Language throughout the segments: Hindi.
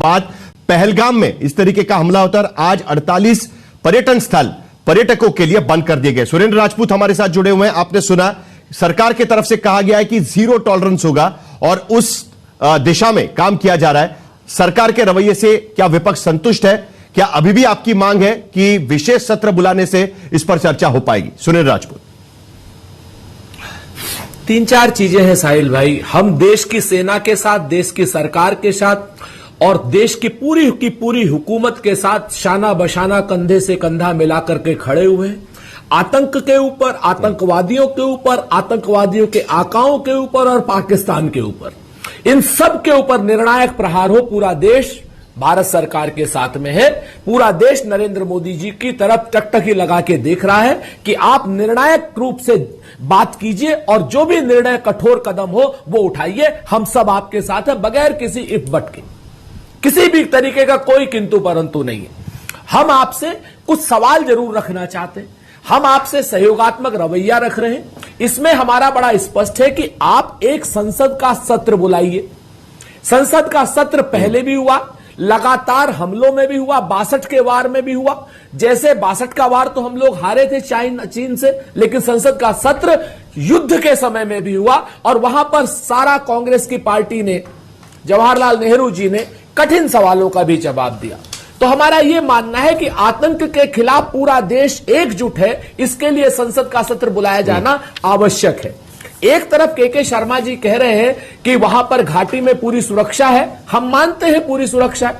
बाद पहलगाम में इस तरीके का हमला होता है। आज 48 पर्यटन स्थल पर्यटकों के लिए बंद कर दिए गए। सुरेंद्र राजपूत हमारे साथ जुड़े हुए हैं। आपने सुना सरकार की तरफ से कहा गया है कि 0 टॉलरेंस होगा और उस दिशा में काम किया जा रहा है। सरकार के रवैये से क्या विपक्ष संतुष्ट है? क्या अभी भी आपकी मांग है कि विशेष सत्र बुलाने से इस पर चर्चा हो पाएगी? सुरेंद्र राजपूत। 3-4 चीजें हैं साहिल भाई। हम देश की सेना के साथ, देश की सरकार के साथ और देश की पूरी हुकूमत के साथ शाना बशाना कंधे से कंधा मिलाकर के खड़े हुए हैं। आतंक के ऊपर, आतंकवादियों के ऊपर, आतंकवादियों के आकाओं के ऊपर और पाकिस्तान के ऊपर, इन सब के ऊपर निर्णायक प्रहार हो। पूरा देश भारत सरकार के साथ में है। पूरा देश नरेंद्र मोदी जी की तरफ टकटकी लगा के देख रहा है कि आप निर्णायक रूप से बात कीजिए और जो भी निर्णय कठोर कदम हो वो उठाइए। हम सब आपके साथ हैं बगैर किसी इफ बट के। किसी भी तरीके का कोई किंतु परंतु नहीं है। हम आपसे कुछ सवाल जरूर रखना चाहते हैं। हम आपसे सहयोगात्मक रवैया रख रहे हैं। इसमें हमारा बड़ा स्पष्ट है कि आप एक संसद का सत्र बुलाइए। संसद का सत्र पहले भी हुआ, लगातार हमलों में भी हुआ, 62 के वार में भी हुआ। जैसे 62 का वार तो हम लोग हारे थे चीन से, लेकिन संसद का सत्र युद्ध के समय में भी हुआ और वहां पर सारा कांग्रेस की पार्टी ने, जवाहरलाल नेहरू जी ने कठिन सवालों का भी जवाब दिया। तो हमारा यह मानना है कि आतंक के खिलाफ पूरा देश एकजुट है। इसके लिए संसद का सत्र बुलाया जाना आवश्यक है। एक तरफ के शर्मा जी कह रहे हैं कि वहां पर घाटी में पूरी सुरक्षा है। हम मानते हैं पूरी सुरक्षा है।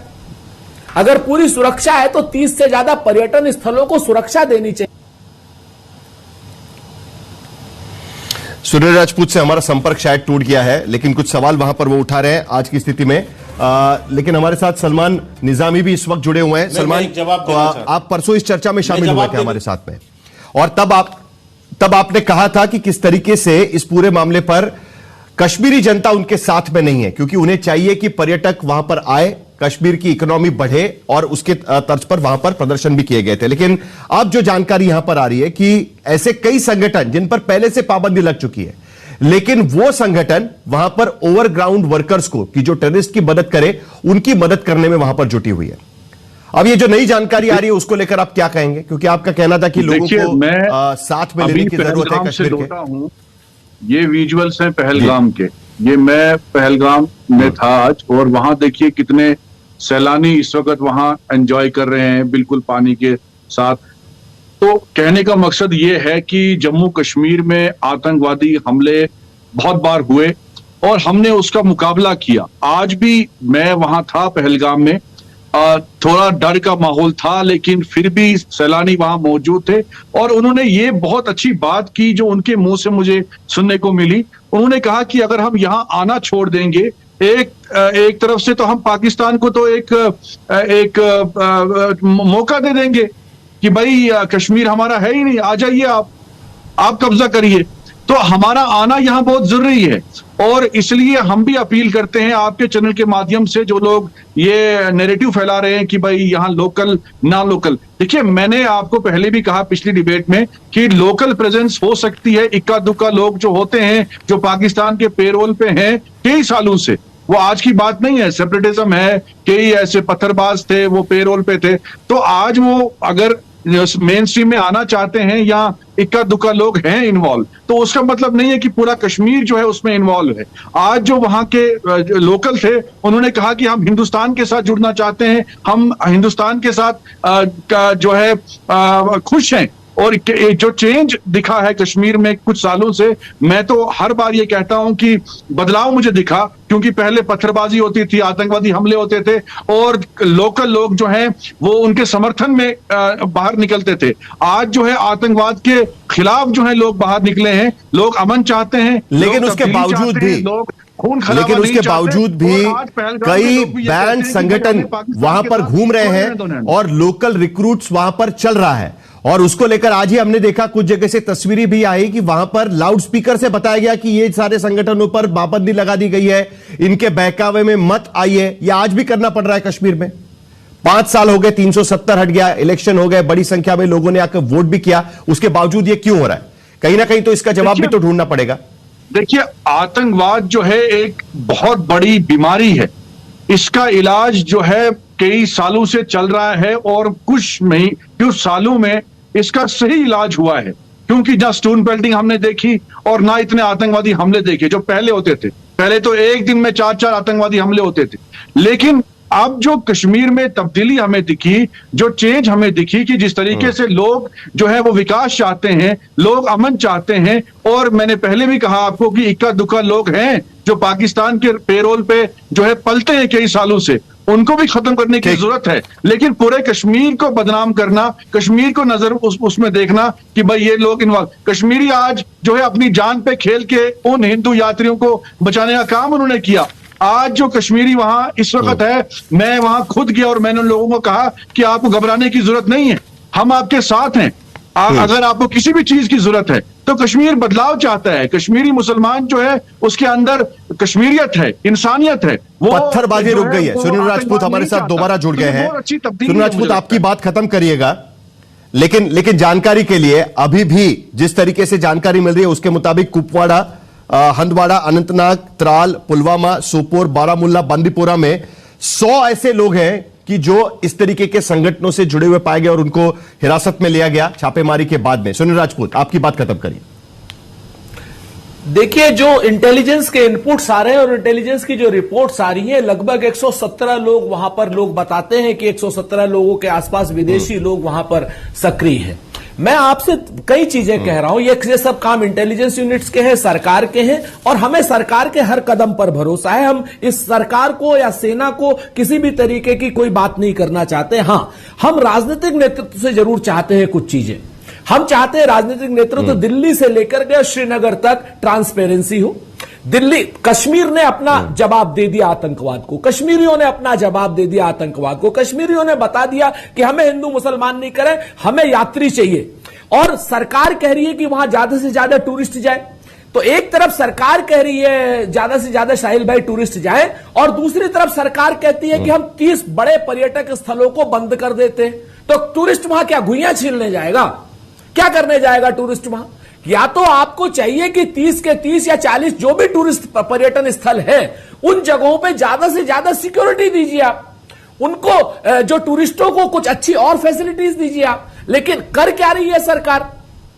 अगर पूरी सुरक्षा है तो 30 से ज्यादा पर्यटन स्थलों को सुरक्षा देनी चाहिए। सुरेंद्र राजपूत से हमारा संपर्क शायद टूट गया है, लेकिन कुछ सवाल वहां पर वो उठा रहे हैं आज की स्थिति में। लेकिन हमारे साथ सलमान निजामी भी इस वक्त जुड़े हुए हैं। सलमान, आप परसों इस चर्चा में शामिल हुए थे हमारे साथ में, और तब आपने कहा था कि किस तरीके से इस पूरे मामले पर कश्मीरी जनता उनके साथ में नहीं है, क्योंकि उन्हें चाहिए कि पर्यटक वहां पर आए, कश्मीर की इकोनॉमी बढ़े, और उसके तर्ज पर वहां पर प्रदर्शन भी किए गए थे। लेकिन अब जो जानकारी यहां पर आ रही है कि ऐसे कई संगठन जिन पर पहले से पाबंदी लग चुकी है, लेकिन वो संगठन वहां पर ओवरग्राउंड वर्कर्स को, कि जो टेररिस्ट की मदद करे, उनकी मदद करने में वहां पर जुटी हुई है। अब ये जो नई जानकारी आ रही है उसको लेकर आप क्या कहेंगे? क्योंकि आपका कहना था कि लोगों को साथ में लेने की जरूरत है कश्मीर के। ये विजुअल्स हैं पहलगाम के। ये मैं पहलगाम में था आज, और वहां देखिए कितने सैलानी इस वक्त वहां एंजॉय कर रहे हैं बिल्कुल पानी के साथ। तो कहने का मकसद ये है कि जम्मू कश्मीर में आतंकवादी हमले बहुत बार हुए और हमने उसका मुकाबला किया। आज भी मैं वहां था पहलगाम में, थोड़ा डर का माहौल था, लेकिन फिर भी सैलानी वहां मौजूद थे और उन्होंने ये बहुत अच्छी बात की जो उनके मुंह से मुझे सुनने को मिली। उन्होंने कहा कि अगर हम यहां आना छोड़ देंगे, एक तरफ से तो हम पाकिस्तान को तो एक मौका दे देंगे कि भाई कश्मीर हमारा है ही नहीं, आ जाइए आप कब्जा करिए। तो हमारा आना यहाँ बहुत जरूरी है, और इसलिए हम भी अपील करते हैं आपके चैनल के माध्यम से, जो लोग ये नैरेटिव फैला रहे हैं कि भाई यहाँ लोकल ना लोकल। देखिए, मैंने आपको पहले भी कहा पिछली डिबेट में कि लोकल प्रेजेंस हो सकती है। इक्का दुक्का लोग जो होते हैं, जो पाकिस्तान के पेरोल पे हैं कई सालों से, वो आज की बात नहीं है। सेपरेटिज्म है, कई ऐसे पत्थरबाज थे वो पेरोल पे थे। तो आज वो अगर मेन स्ट्रीम में आना चाहते हैं या इक्का दुक्का लोग हैं इन्वॉल्व, तो उसका मतलब नहीं है कि पूरा कश्मीर जो है उसमें इन्वॉल्व है। आज जो वहां के लोकल थे, उन्होंने कहा कि हम हिंदुस्तान के साथ जुड़ना चाहते हैं, हम हिंदुस्तान के साथ जो है खुश हैं। और जो चेंज दिखा है कश्मीर में कुछ सालों से, मैं तो हर बार ये कहता हूं कि बदलाव मुझे दिखा, क्योंकि पहले पत्थरबाजी होती थी, आतंकवादी हमले होते थे और लोकल लोग जो हैं वो उनके समर्थन में बाहर निकलते थे। आज जो है आतंकवाद के खिलाफ जो है लोग बाहर निकले हैं, लोग अमन चाहते हैं। लेकिन उसके बावजूद भी कई बैंड संगठन वहां पर घूम रहे हैं और लोकल रिक्रूट्स वहां पर चल रहा है। और उसको लेकर आज ही हमने देखा कुछ जगह से तस्वीरें भी आई कि वहां पर लाउड स्पीकर से बताया गया कि ये सारे संगठनों पर पाबंदी लगा दी गई है, इनके बहकावे में मत आइए। ये आज भी करना पड़ रहा है कश्मीर में। 5 साल हो गए, 370 हट गया, इलेक्शन हो गए, बड़ी संख्या में लोगों ने आकर वोट भी किया, उसके बावजूद ये क्यों हो रहा है? कहीं ना कहीं तो इसका जवाब भी तो ढूंढना पड़ेगा। देखिए, आतंकवाद जो है एक बहुत बड़ी बीमारी है इसका इलाज जो है कई सालों से चल रहा है और कुछ सालों में इसका सही इलाज हुआ है, क्योंकि ना स्टोन पेल्टिंग हमने देखी और ना इतने आतंकवादी हमले देखे जो पहले होते थे। पहले तो एक दिन में 4-4 आतंकवादी हमले होते थे। लेकिन अब जो कश्मीर में तब्दीली हमें दिखी, जो चेंज हमें दिखी कि जिस तरीके से लोग जो है वो विकास चाहते हैं, लोग अमन चाहते हैं, और मैंने पहले भी कहा आपको कि इक्का दुक्का लोग हैं जो पाकिस्तान के पेरोल पे जो है पलते हैं कई सालों से, उनको भी खत्म करने की जरूरत है। लेकिन पूरे कश्मीर को बदनाम करना, कश्मीर को नजर उसमें देखना कि भाई ये लोग इन्वॉल्व, कश्मीरी आज जो है अपनी जान पे खेल के उन हिंदू यात्रियों को बचाने का काम उन्होंने किया। आज जो कश्मीरी वहां इस वक्त है, मैं वहां खुद गया और मैंने उन लोगों को कहा कि आपको घबराने की जरूरत नहीं है, हम आपके साथ हैं। अगर आपको किसी भी चीज की जरूरत है तो कश्मीर बदलाव चाहता है। कश्मीरी मुसलमान जो है उसके अंदर कश्मीरियत है, इंसानियत है। वो पत्थरबाजी रुक गई है। सुनील राजपूत हमारे साथ दोबारा जुड़ गए हैं। सुनील राजपूत, आपकी बात खत्म करिएगा, लेकिन जानकारी के लिए अभी भी जिस तरीके से जानकारी मिल रही है उसके मुताबिक कुपवाड़ा, हंदवाड़ा, अनंतनाग, त्राल, पुलवामा, सोपोर, बारामुल्ला, बांदीपोरा में 100 ऐसे लोग हैं कि जो इस तरीके के संगठनों से जुड़े हुए पाए गए और उनको हिरासत में लिया गया छापेमारी के बाद में। सुनील राजपूत, आपकी बात खत्म करिए। देखिए, जो इंटेलिजेंस के इनपुट्स आ रहे हैं और इंटेलिजेंस की जो रिपोर्ट्स आ रही हैं, लगभग 117 लोग वहां पर, लोग बताते हैं कि 117 लोगों के आसपास विदेशी लोग वहां पर सक्रिय हैं। मैं आपसे कई चीजें कह रहा हूं, ये सब काम इंटेलिजेंस यूनिट्स के हैं, सरकार के हैं, और हमें सरकार के हर कदम पर भरोसा है। हम इस सरकार को या सेना को किसी भी तरीके की कोई बात नहीं करना चाहते। हां, हम राजनीतिक नेतृत्व से जरूर चाहते हैं कुछ चीजें। हम चाहते हैं राजनीतिक नेतृत्व दिल्ली से लेकर के श्रीनगर तक ट्रांसपेरेंसी हो। दिल्ली, कश्मीर ने अपना जवाब दे दिया आतंकवाद को, कश्मीरियों ने अपना जवाब दे दिया आतंकवाद को, कश्मीरियों ने बता दिया कि हमें हिंदू मुसलमान नहीं करें, हमें यात्री चाहिए। और सरकार कह रही है कि वहां ज्यादा से ज्यादा टूरिस्ट जाए। तो एक तरफ सरकार कह रही है ज्यादा से ज्यादा साहिल भाई टूरिस्ट जाए, और दूसरी तरफ सरकार कहती है कि हम 30 बड़े पर्यटक स्थलों को बंद कर देते हैं। तो टूरिस्ट वहां क्या घुइयां छीलने जाएगा? क्या करने जाएगा टूरिस्ट वहां? या तो आपको चाहिए कि 30 के 30 या 40 जो भी टूरिस्ट पर्यटन स्थल है, उन जगहों पे ज्यादा से ज्यादा सिक्योरिटी दीजिए आप, उनको जो टूरिस्टों को कुछ अच्छी और फैसिलिटीज दीजिए आप। लेकिन कर क्या रही है सरकार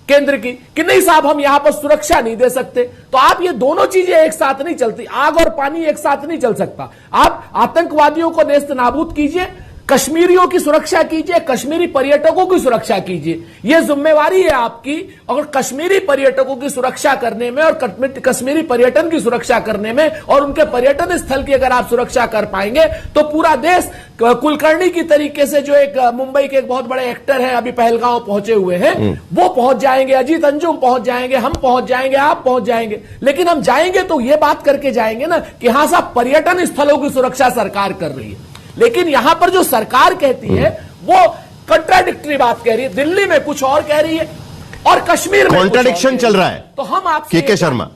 केंद्र की कि नहीं साहब, हम यहां पर सुरक्षा नहीं दे सकते। तो आप ये दोनों चीजें एक साथ नहीं चलती, आग और पानी एक साथ नहीं चल सकता। आप आतंकवादियों को नेस्त नाबूद कीजिए, कश्मीरियों की सुरक्षा कीजिए, कश्मीरी पर्यटकों की सुरक्षा कीजिए। यह जिम्मेवारी है आपकी। और कश्मीरी पर्यटकों की सुरक्षा करने में और कश्मीरी पर्यटन की सुरक्षा करने में और उनके पर्यटन स्थल की अगर आप सुरक्षा कर पाएंगे तो पूरा देश कुलकर्णी की तरीके से, जो एक मुंबई के एक बहुत बड़े एक्टर हैं, अभी पहलगांव पहुंचे हुए हैं, वो पहुंच जाएंगे, अजीत अंजुम पहुंच जाएंगे, हम पहुंच जाएंगे, आप पहुंच जाएंगे। लेकिन हम जाएंगे तो ये बात करके जाएंगे ना कि हां साहब, पर्यटन स्थलों की सुरक्षा सरकार कर रही है। लेकिन यहां पर जो सरकार कहती है वो कंट्राडिक्टरी बात कह रही है। दिल्ली में कुछ और कह रही है और कश्मीर में कॉन्ट्राडिक्शन चल रहा है। तो हम आपसे के शर्मा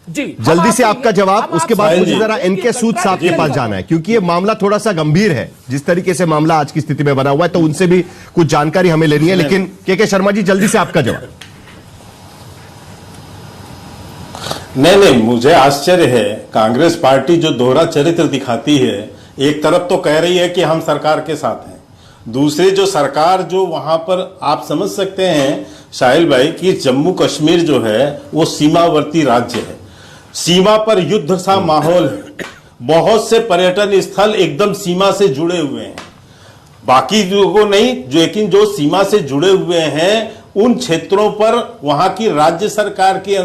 जी जल्दी से आपका जवाब, उसके बाद मुझे जरा इनके सूद साहब के पास जाना है, क्योंकि ये मामला थोड़ा सा गंभीर है जिस तरीके से मामला आज की स्थिति में बना हुआ है, तो उनसे भी कुछ जानकारी हमें लेनी है। लेकिन के शर्मा जी, जल्दी से आपका जवाब। नहीं, मुझे आश्चर्य है, कांग्रेस पार्टी जो दोहरा चरित्र दिखाती है, एक तरफ तो कह रही है कि हम सरकार के साथ हैं, दूसरी जो सरकार जो वहां पर, आप समझ सकते हैं साहिल भाई कि जम्मू कश्मीर जो है वो सीमावर्ती राज्य है, सीमा पर युद्ध सा माहौल है, बहुत से पर्यटन स्थल एकदम सीमा से जुड़े हुए हैं, बाकी लोगों नहीं, लेकिन जो सीमा से जुड़े हुए हैं उन क्षेत्रों पर वहां की राज्य सरकार की